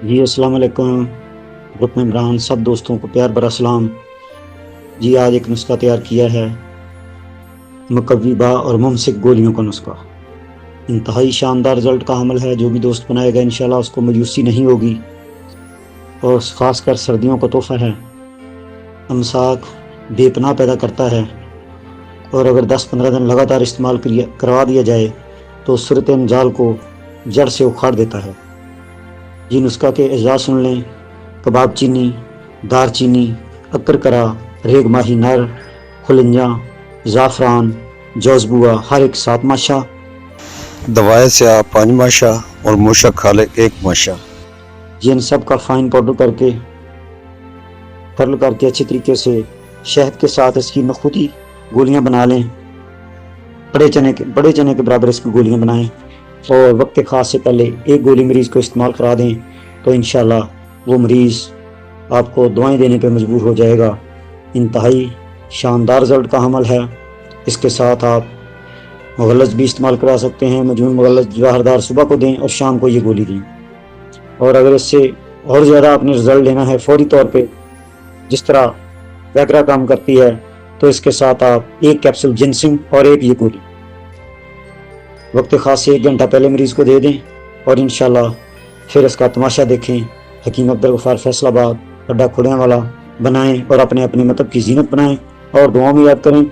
جی السلام علیکم گروپ ممبران سب دوستوں کو پیار برا سلام جی۔ آج ایک نسخہ تیار کیا ہے، مقوی با اور ممسک گولیوں کا نسخہ۔ انتہائی شاندار رزلٹ کا حامل ہے۔ جو بھی دوست بنائے گا انشاءاللہ اس کو مایوسی نہیں ہوگی، اور خاص کر سردیوں کا تحفہ ہے۔ امساک بے پناہ پیدا کرتا ہے، اور اگر 10-15 دن لگاتار استعمال کروا دیا جائے تو صورت انزال کو جڑ سے اکھاڑ دیتا ہے۔ یہ نسخہ کے اجزاء سن لیں: کباب چینی، دار چینی، اکرکرا، ریگ ماہی نر، کھلنجا، زعفران، جوزبوا ہر ایک 7 ماشا، دوائے سیاہ 5 ماشا اور مشک خالق 1 ماشا۔ یہ ان سب کا فائن پاؤڈر کر کے ترل کر کے اچھی طریقے سے شہد کے ساتھ اس کی نخودی گولیاں بنا لیں۔ بڑے چنے کے برابر اس کی گولیاں بنائیں، اور وقت خاص سے پہلے 1 گولی مریض کو استعمال کرا دیں تو انشاءاللہ وہ مریض آپ کو دعائیں دینے پہ مجبور ہو جائے گا۔ انتہائی شاندار رزلٹ کا حامل ہے۔ اس کے ساتھ آپ مغلظ بھی استعمال کرا سکتے ہیں۔ مجنون مغلظ جواہردار صبح کو دیں اور شام کو یہ گولی دیں۔ اور اگر اس سے اور زیادہ آپ نے رزلٹ لینا ہے فوری طور پہ، جس طرح ویگرا کام کرتی ہے، تو اس کے ساتھ آپ 1 کیپسول جنسنگ اور 1 یہ گولی وقت خاص سے 1 گھنٹہ پہلے مریض کو دے دیں، اور انشاءاللہ پھر اس کا تماشا دیکھیں۔ حکیم عبدالغفار فیصل آباد اڈا کھڑیاں والا بنائیں، اور اپنے مطلب کی زینت بنائیں، اور دعاؤں میں یاد کریں۔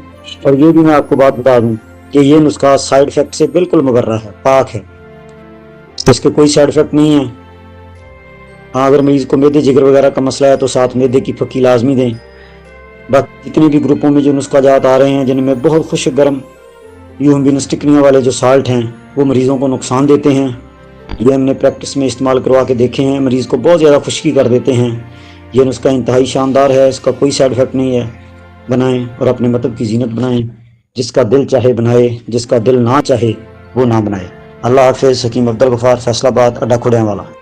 اور یہ بھی میں آپ کو بات بتا دوں کہ یہ نسخہ سائیڈ افیکٹ سے بالکل مبرہ ہے، پاک ہے، اس کے کوئی سائیڈ افیکٹ نہیں ہے۔ ہاں، اگر مریض کو معدے جگر وغیرہ کا مسئلہ ہے تو ساتھ معدے کی پھکی لازمی دیں۔ باقی جتنے بھی گروپوں میں جو نسخہ جات آ رہے ہیں جن میں بہت خشک گرم یومبینسٹکنیاں والے جو سالٹ ہیں وہ مریضوں کو نقصان دیتے ہیں، یہ ہم نے پریکٹس میں استعمال کروا کے دیکھے ہیں، مریض کو بہت زیادہ خشکی کر دیتے ہیں۔ یہ نسخہ انتہائی شاندار ہے، اس کا کوئی سائیڈ افیکٹ نہیں ہے۔ بنائیں اور اپنے مطلب کی زینت بنائیں۔ جس کا دل چاہے بنائے، جس کا دل نہ چاہے وہ نہ بنائے۔ اللہ حافظ۔ حکیم عبدالغفار فیصل آباد اڈا کھڑیاں والا۔